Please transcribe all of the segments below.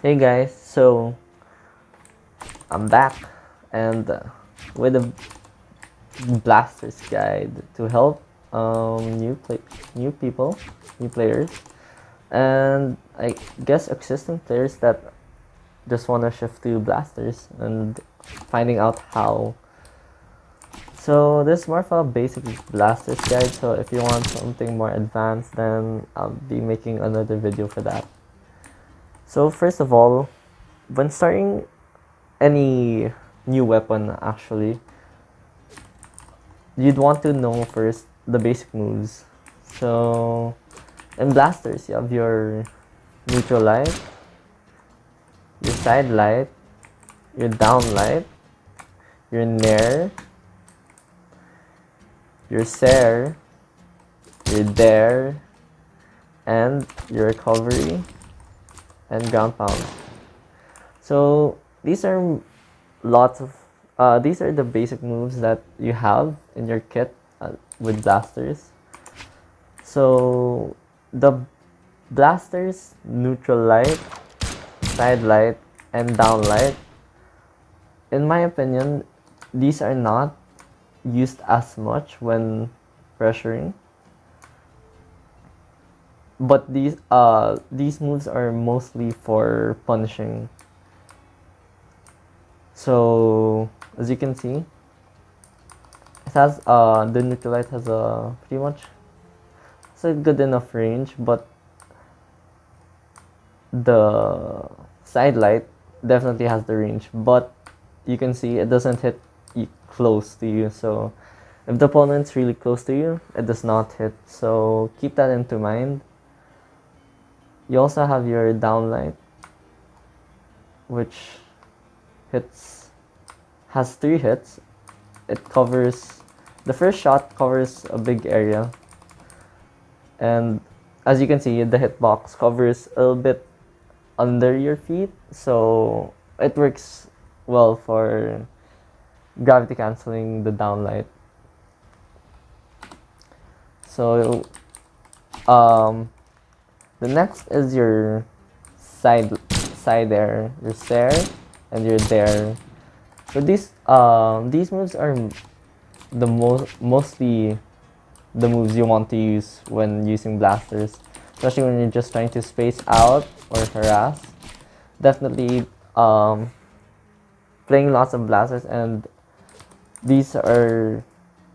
Hey guys, so I'm back and with a Blaster's guide to help new people, new players, and I guess existing players that just want to shift to Blasters and finding out how. So this is more of a basic Blasters guide. So if you want something more advanced, then I'll be making another video for that. So first of all, when starting any new weapon, actually you'd want to know first the basic moves. So in blasters, you have your neutral light, your side light, your down light, your nair, your sair, your dare, and your recovery and ground pound. So these are lots of these are the basic moves that you have in your kit with blasters. So the blasters neutral light, side light, and down light, in my opinion, these are not used as much when pressuring. But these moves are mostly for punishing. So as you can see, it has the neutral light has a pretty much it's a good enough range, but the side light definitely has the range, but you can see it doesn't hit close to you. So if the opponent's really close to you, it does not hit. So keep that into mind. You also have your down light, which hits has 3 hits. It covers the first shot covers a big area, and as you can see, the hitbox covers a little bit under your feet, so it works well for gravity canceling the downlight. So the next is your side air, your sair, and your dare. So these moves are mostly the moves you want to use when using blasters, especially when you're just trying to space out or harass. Definitely playing lots of blasters, and these are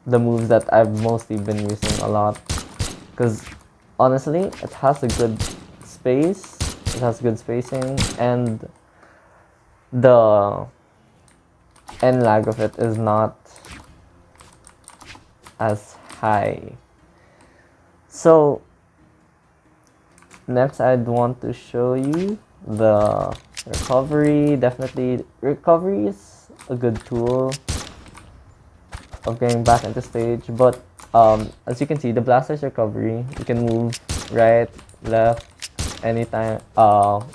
the moves that I've mostly been using a lot because honestly it has a good space, it has good spacing, and the end lag of it is not as high. So next I'd want to show you the recovery. Definitely recovery is a good tool of getting back into stage, but as you can see, the blaster's recovery, you can move right, left, anytime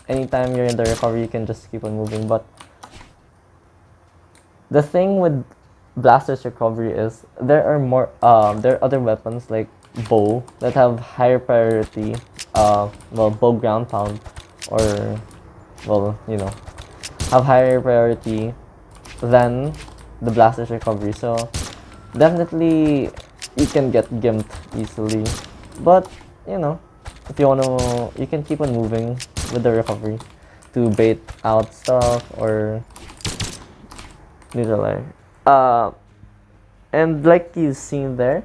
you're in the recovery, you can just keep on moving. But the thing with blaster's recovery is there are other weapons like bow that have higher priority, bow ground pound, or have higher priority than the blaster's recovery. So definitely you can get gimped easily, but you know if you wanna, you can keep on moving with the recovery to bait out stuff or neutral air. And like you've seen there,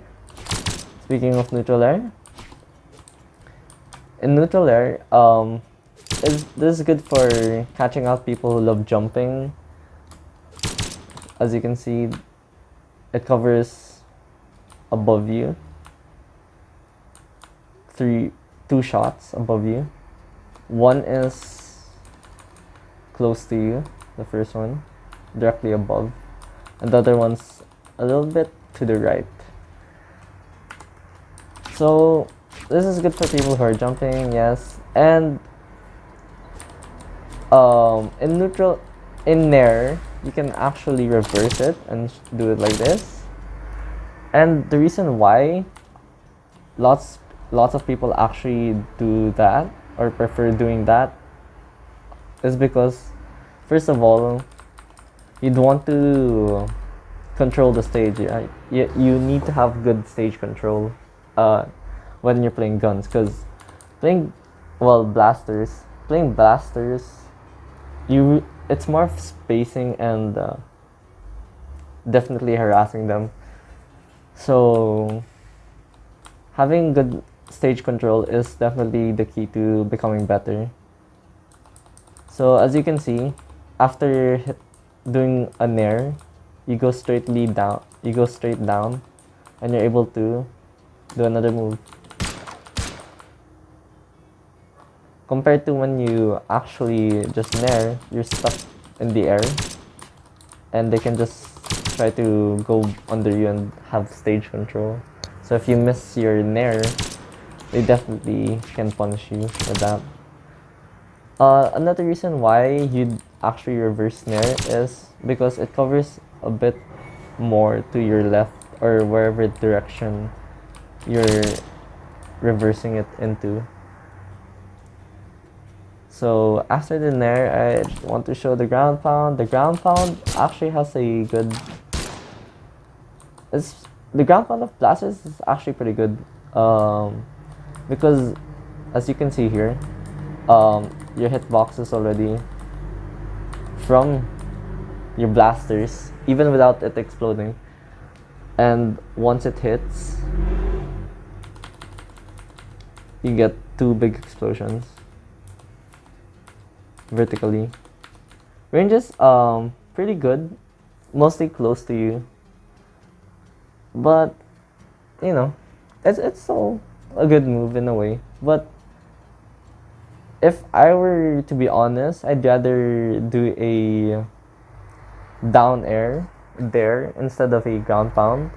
speaking of neutral air, in neutral air, this is good for catching out people who love jumping. As you can see, it covers above you, two shots above you. One is close to you, the first one, directly above, and the other one's a little bit to the right. So this is good for people who are jumping, yes. And in Nair, you can actually reverse it and do it like this. And the reason why lots of people actually do that or prefer doing that is because, first of all, you'd want to control the stage. You need to have good stage control uh, when you're playing guns, because playing, well, playing blasters, it's more of spacing and definitely harassing them. So having good stage control is definitely the key to becoming better. So as you can see, after doing a nair, you go straightly down. You go straight down, and you're able to do another move. Compared to when you actually just nair, you're stuck in the air, and they can just try to go under you and have stage control. So if you miss your nair, they definitely can punish you for that. Another reason why you'd actually reverse snare is because it covers a bit more to your left or wherever direction you're reversing it into. So after the nair, I want to show the ground pound. The ground pound actually has a good... the ground pound of blasters is actually pretty good. Because as you can see here, your hitboxes already from your blasters, even without it exploding. And once it hits, you get 2 big explosions vertically. Range is pretty good, mostly close to you, but you know, it's still a good move in a way. But if I were to be honest, I'd rather do a down air there instead of a ground pound,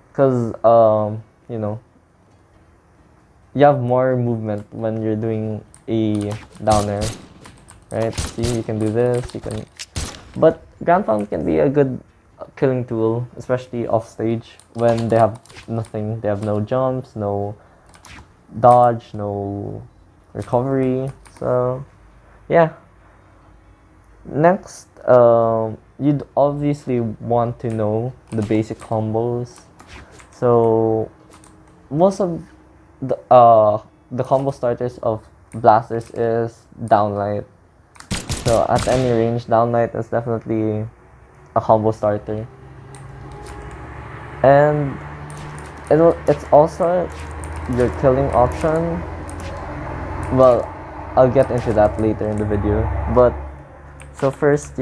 because you know, you have more movement when you're doing a down air, right? See, you can do this, you can... But ground pound can be a good killing tool, especially off stage when they have nothing. They have no jumps, no dodge, no recovery. So yeah. Next, you'd obviously want to know the basic combos. So most of the combo starters of blasters is downlight. So at any range, downlight is definitely a combo starter. And it's also your killing option. Well, I'll get into that later in the video. But so first,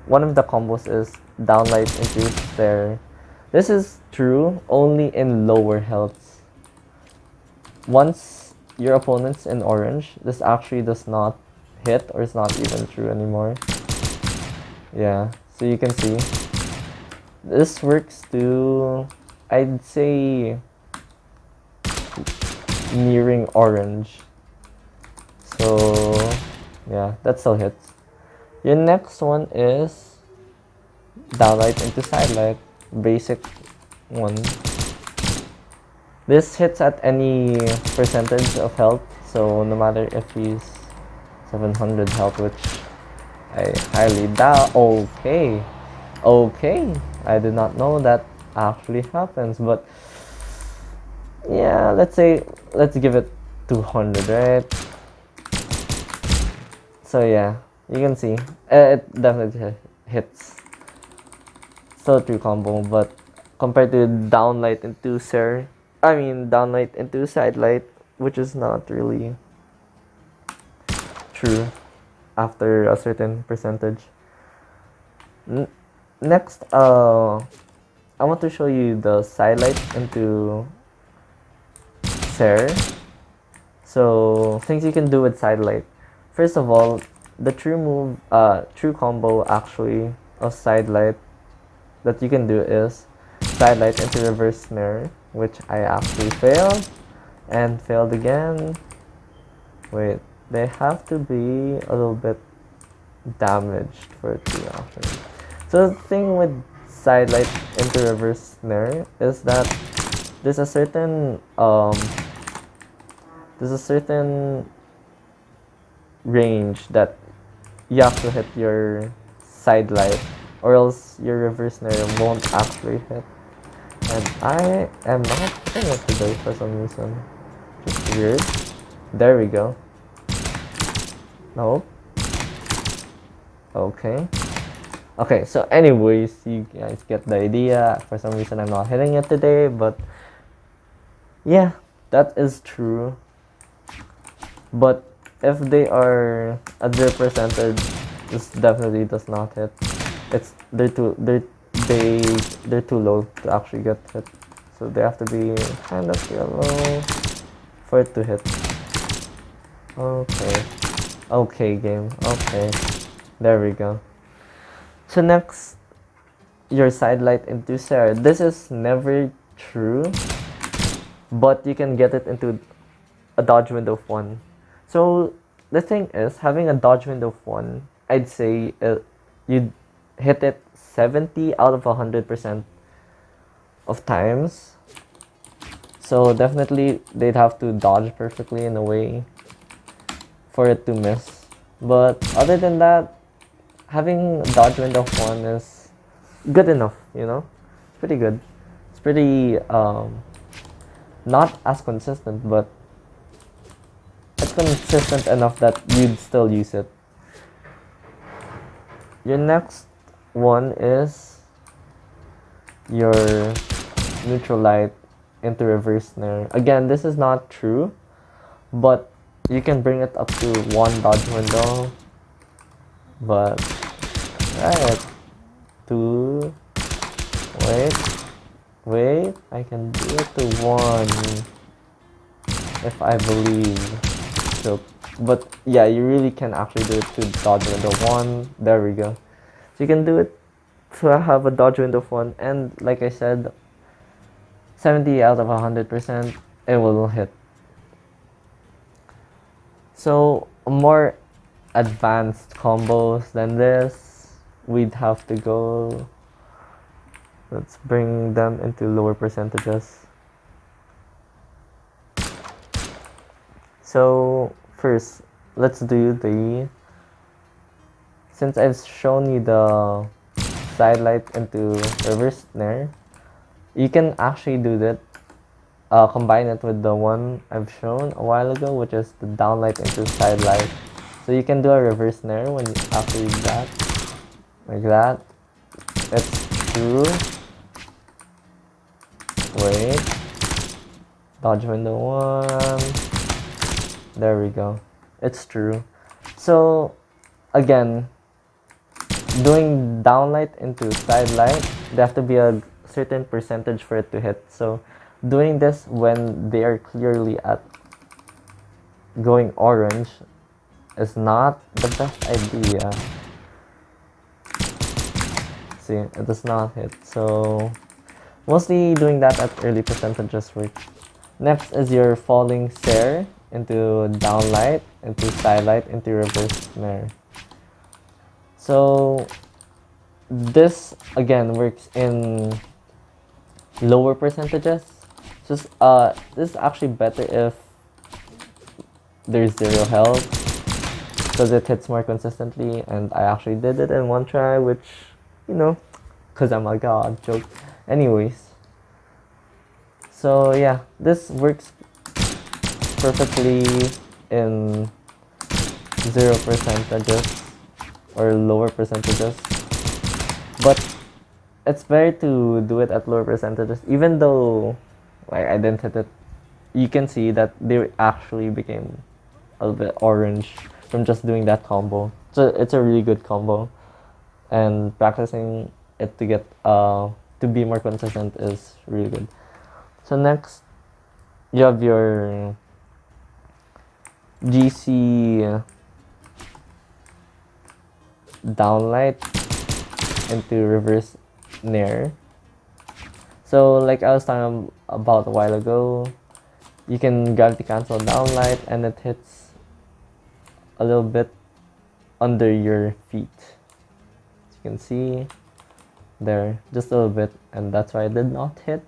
one of the combos is downlight into stare. This is true only in lower healths. Once your opponent's in orange, this actually does not hit, or it's not even true anymore. Yeah, so you can see this works to, I'd say, nearing orange. So yeah, that still hits. Your next one is downlight into sidelight, basic one. This hits at any percentage of health, so no matter if he's 700 health, which I highly doubt. Okay, I did not know that actually happens, but yeah, let's give it 200, right? So yeah, you can see it definitely hits. Still a true combo, but compared to downlight into downlight into sidelight, which is not really true after a certain percentage. Next, I want to show you the sidelight into Ser. So things you can do with sidelight. First of all, the true combo actually of sidelight that you can do is sidelight into reverse snare, which I actually failed and failed again. Wait, they have to be a little bit damaged for it to actually. So the thing with sidelight into reverse snare is that there's a certain range that you have to hit your side light, or else your reverse snare won't actually hit. And I am not hitting it today for some reason. Just weird. There we go. Nope. Okay. Okay, so anyways, you guys get the idea. For some reason I'm not hitting it today, but yeah, that is true. But if they are at their percentage, this definitely does not hit. It's they they're too low to actually get hit. So they have to be kind of low for it to hit. Okay. Okay, game. Okay. There we go. So next, your side light into Sarah. This is never true, but you can get it into a dodge window of 1. So the thing is, having a dodge window of 1, I'd say you'd hit it 70 out of 100% of times. So definitely they'd have to dodge perfectly in a way for it to miss. But other than that, having dodge window of 1 is good enough, you know? It's pretty good. It's pretty not as consistent, but it's consistent enough that you'd still use it. Your next one is your neutral light into reverse snare. Again, this is not true, but you can bring it up to 1 dodge window. But right, 2. Wait, I can do it to 1 if I believe. So, but yeah, you really can actually do it to dodge window 1. There we go. So you can do it to have a dodge window of 1, and like I said, 70 out of 100%, it will hit. So more advanced combos than this, we'd have to go. Let's bring them into lower percentages. So first, let's do since I've shown you the side light into reverse snare, you can actually do that. Combine it with the one I've shown a while ago, which is the downlight into side light. So you can do a reverse snare when after you do that, like that. It's true. Wait. Dodge window 1. There we go. It's true. So again, doing downlight into side light, there have to be a certain percentage for it to hit. So doing this when they are clearly at going orange is not the best idea. See, it does not hit. So mostly doing that at early percentages work. Next is your falling stare into downlight, into side light, into reverse snare. So this again works in lower percentages. Just this is actually better if there's 0 health, because it hits more consistently, and I actually did it in 1 try, which, you know, because I'm a god, joke. Anyways, so yeah, this works perfectly in 0 percentages or lower percentages, but it's better to do it at lower percentages. Even though like I didn't hit it, you can see that they actually became a little bit orange from just doing that combo. So it's a really good combo, and practicing it to get to be more consistent is really good. So next, you have your GC downlight into reverse snare. So like I was talking about a while ago, you can gravity cancel downlight and it hits a little bit under your feet. As you can see there, just a little bit, and that's why I did not hit.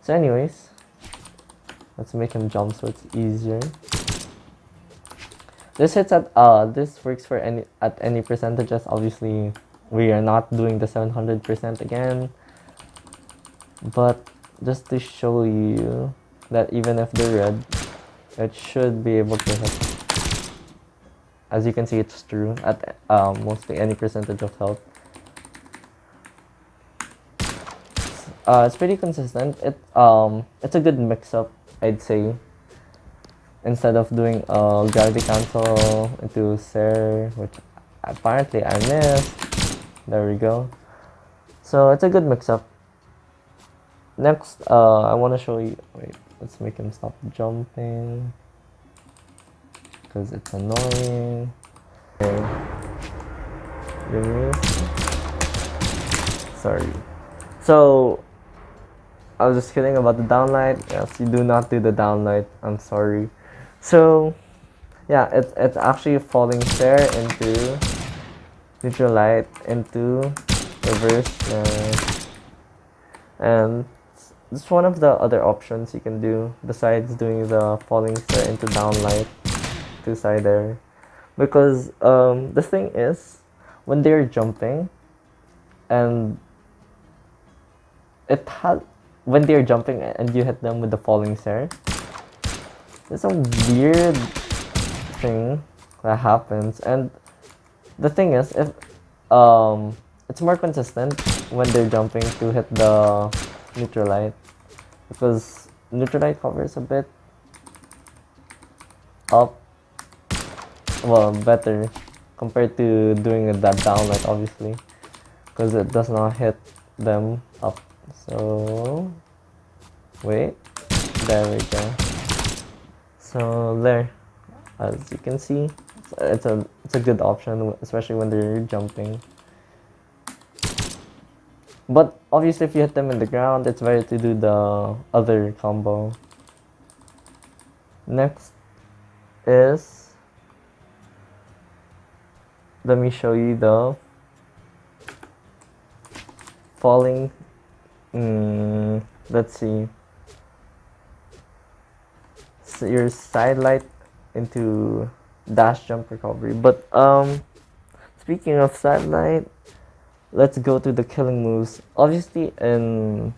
So anyways, let's make him jump so it's easier. this works for any percentages. Obviously, we are not doing the 700% again, but just to show you that even if they're red, it should be able to hit. As you can see, it's true at mostly any percentage of health. It's pretty consistent. It's a good mix-up, I'd say. Instead of doing gravity cancel into Ser, which apparently I missed. There we go. So it's a good mix-up. Next, I want to show you. Wait, let's make him stop jumping because it's annoying. Okay. You missed. Sorry. So I was just kidding about the downlight. Yes, you do not do the downlight. I'm sorry. So yeah, it's actually falling fair into neutral light into reverse, and it's one of the other options you can do besides doing the falling fair into downlight to side air, because the thing is when they're jumping and it had when they're jumping and you hit them with the falling stare, there's a weird thing that happens. And the thing is, if it's more consistent when they're jumping to hit the neutral light, because neutral light covers a bit up, well, better compared to doing that downlight, obviously, because it does not hit them up. So wait, there we go. So there, as you can see, it's a good option, especially when they're jumping. But obviously, if you hit them in the ground, it's better to do the other combo. Next is, let me show you the falling. Let's see. So your side light into dash jump recovery. But speaking of side light, let's go to the killing moves. Obviously, wait,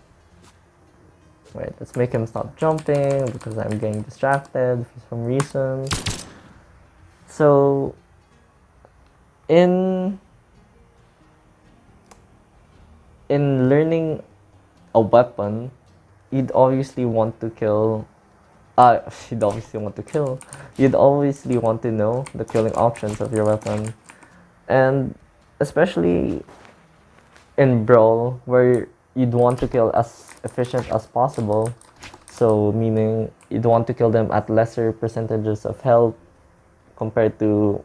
let's make him stop jumping because I'm getting distracted for some reason. So in learning a weapon, you'd obviously want to kill. You'd obviously want to kill. You'd obviously want to know the killing options of your weapon, and especially in Brawl, where you'd want to kill as efficient as possible. So meaning you'd want to kill them at lesser percentages of health compared to,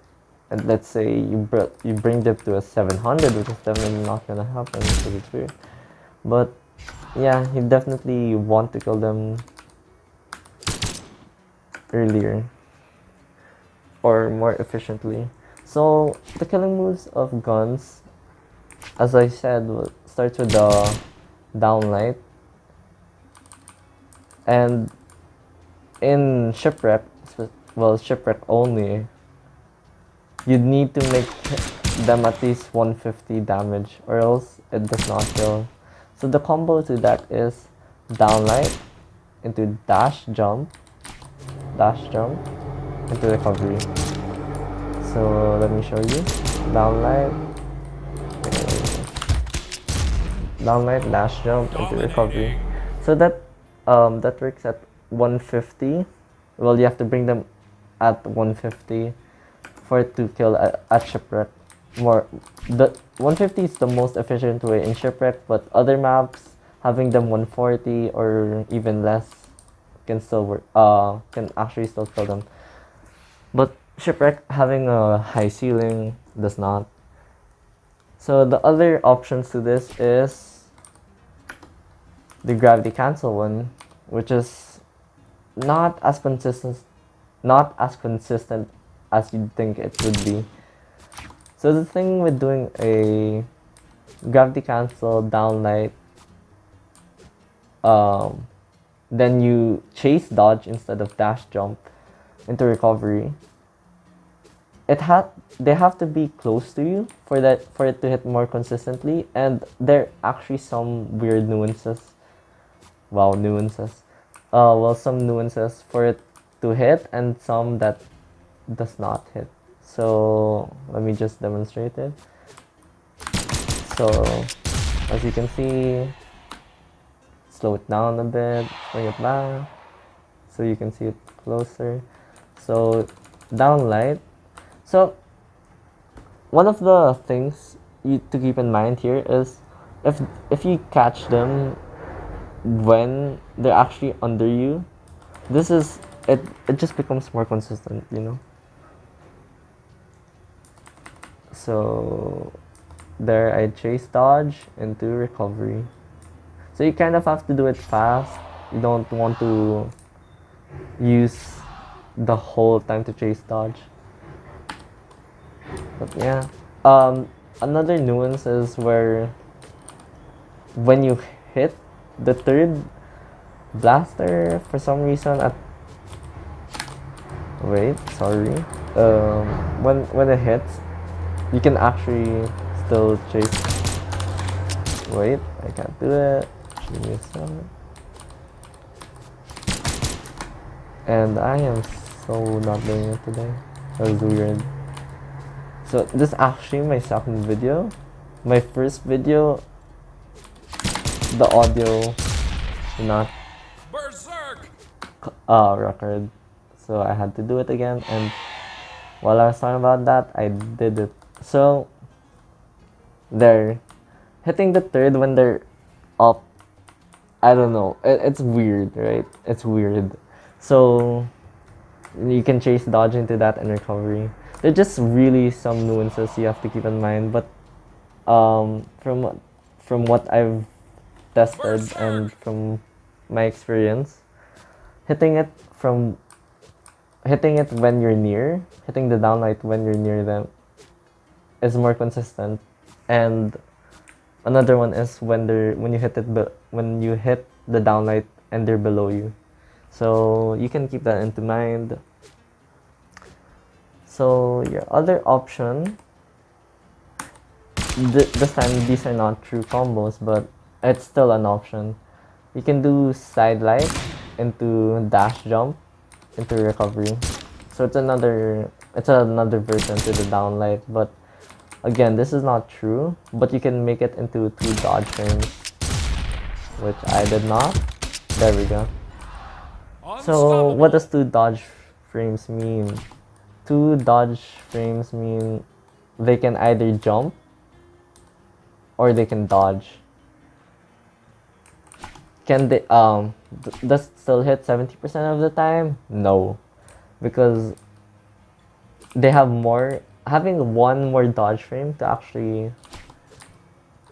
and let's say you bring them to a 700, which is definitely not gonna happen because it's weird. But yeah, you definitely want to kill them earlier or more efficiently. So the killing moves of guns, as I said, starts with the downlight, and in shipwreck, well, shipwreck only, you'd need to make them at least 150 damage or else it does not kill. So the combo to that is downlight into dash jump into recovery. So let me show you. Downlight, dash jump into recovery. So that works at 150. Well, you have to bring them at 150 for it to kill at shipwreck. The 150 is the most efficient way in shipwreck, but other maps having them 140 or even less can still work. Can actually still kill them. But shipwreck having a high ceiling does not. So the other options to this is the gravity cancel one, which is not as consistent as you'd think it would be. So the thing with doing a gravity cancel downlight, then you chase dodge instead of dash jump into recovery, they have to be close to you for it to hit more consistently, and there are actually some weird nuances. Wow, nuances. Well, some nuances for it to hit and some that does not hit. So let me just demonstrate it. So as you can see, slow it down a bit, bring it back so you can see it closer. So downlight. So one of the things to keep in mind here is if you catch them when they're actually under you, this is it just becomes more consistent, you know. So there I chase dodge into recovery. So you kind of have to do it fast. You don't want to use the whole time to chase dodge. But yeah. Another nuance is where when you hit the third blaster for some reason at wait, sorry. When it hits, you can actually still chase. Wait, I can't do it. Give me a second. And I am so not doing it today. That was weird. So this is actually my second video. My first video, the audio did not record. So I had to do it again, and while I was talking about that, I did it. So they're hitting the third when they're up. I don't know. It's weird, right? It's weird. So you can chase dodge into that and recovery. There's just really some nuances you have to keep in mind. But from what I've tested and from my experience, hitting it when you're near, hitting the downlight when you're near them is more consistent. And another one is when you hit the downlight and they're below you. So you can keep that into mind. So your other option, this time these are not true combos, but it's still an option. You can do side light into dash jump into recovery. So it's another version to the downlight, but again, this is not true, but you can make it into 2 dodge frames, which I did not. There we go. So what does 2 dodge frames mean? 2 dodge frames mean they can either jump or they can dodge. Can they does it still hit 70% of the time? No, because they have having one more dodge frame to actually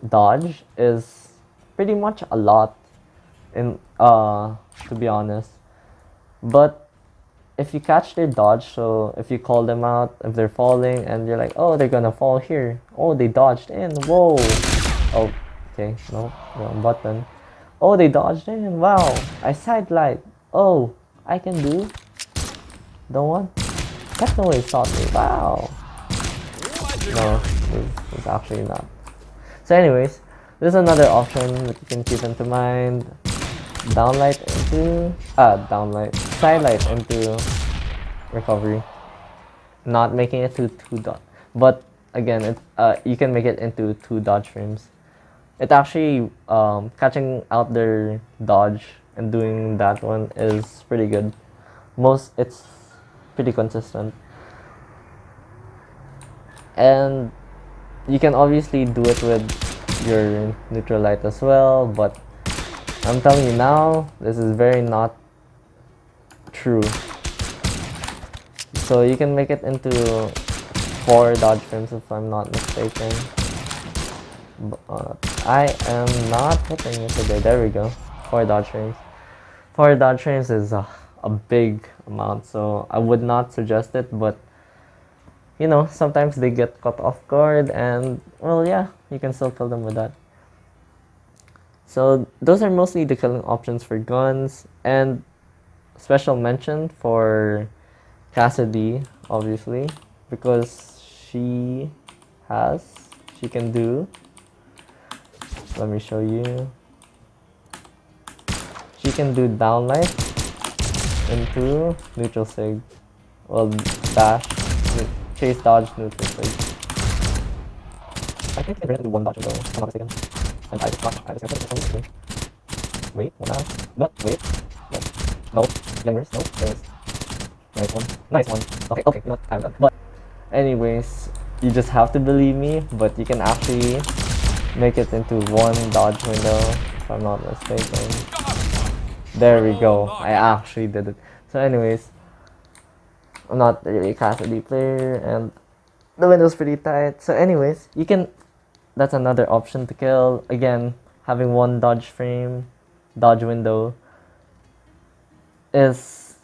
dodge is pretty much a lot in to be honest. But if you catch their dodge, so if you call them out, if they're falling and you're like, oh, they're gonna fall here. Oh, they dodged in. Whoa. Oh, okay. No, wrong button. Oh, they dodged in. Wow. I sidelight. Oh, I can do the one. Technowaves taught me. Wow. No, it's actually not. So anyways, there's another option that you can keep into mind. Downlight into sidelight into recovery. Not making it to 2 dodge, but again, you can make it into 2 dodge frames. It actually catching out their dodge and doing that one is pretty good. It's pretty consistent, and you can obviously do it with your neutral light as well, but I'm telling you now, this is very not true. So you can make it into 4 dodge frames if I'm not mistaken. But I am not hitting it today. There we go. 4 dodge frames. 4 dodge frames is a big amount, so I would not suggest it, but you know, sometimes they get caught off guard and, well, yeah, you can still kill them with that. So those are mostly the killing options for guns, and special mention for Cassidy, obviously, because she can do, let me show you, she can do downlight into neutral sig, well, dash, chase, dodge, neutral sig. I think I can do one dodge though, if I'm not mistaken. And I just gonna put it in the wait, one out. But wait. No. Youngers, no, there's nice one. Nice one. Okay, you know what? I'm done. But anyways, you just have to believe me, but you can actually make it into one dodge window, if I'm not mistaken. There we go. I actually did it. So anyways, I'm not really a Cassidy player, and the window's pretty tight. So anyways, you can, that's another option to kill. Again, having one dodge frame, dodge window is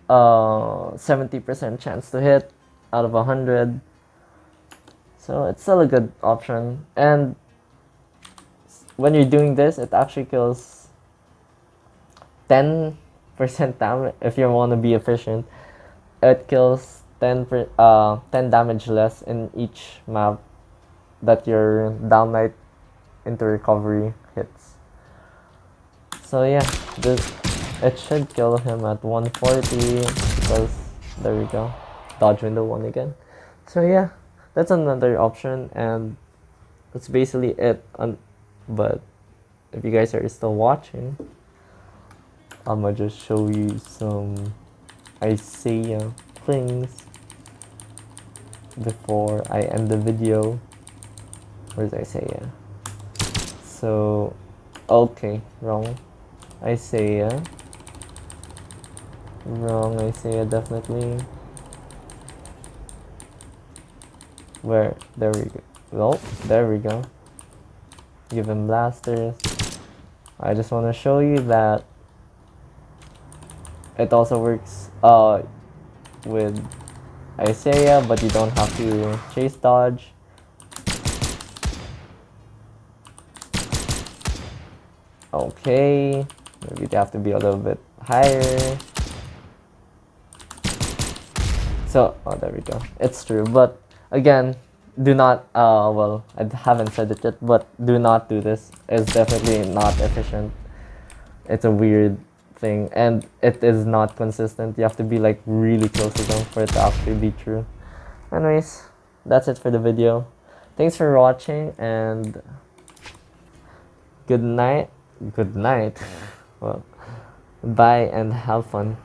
70% chance to hit out of 100. So it's still a good option. And when you're doing this, it actually kills 10% damage. If you want to be efficient, it kills 10 damage less in each map that your downlight into recovery hits. So yeah, it should kill him at 140 because there we go, dodge window 1 again. So yeah, that's another option, and that's basically it. But if you guys are still watching, I'ma just show you some Isaiah things before I end the video. Where's Isaiah? So, okay, wrong Isaiah. Wrong Isaiah, definitely. Where? There we go. Well, there we go. Give him blasters. I just want to show you that it also works with Isaiah, but you don't have to chase dodge. Okay, maybe they have to be a little bit higher. So, oh, there we go. It's true, but again, do not, well, I haven't said it yet, but do not do this. It's definitely not efficient. It's a weird thing, and it is not consistent. You have to be like really close to them for it to actually be true. Anyways, that's it for the video. Thanks for watching, and good night. Good night. Well, bye and have fun.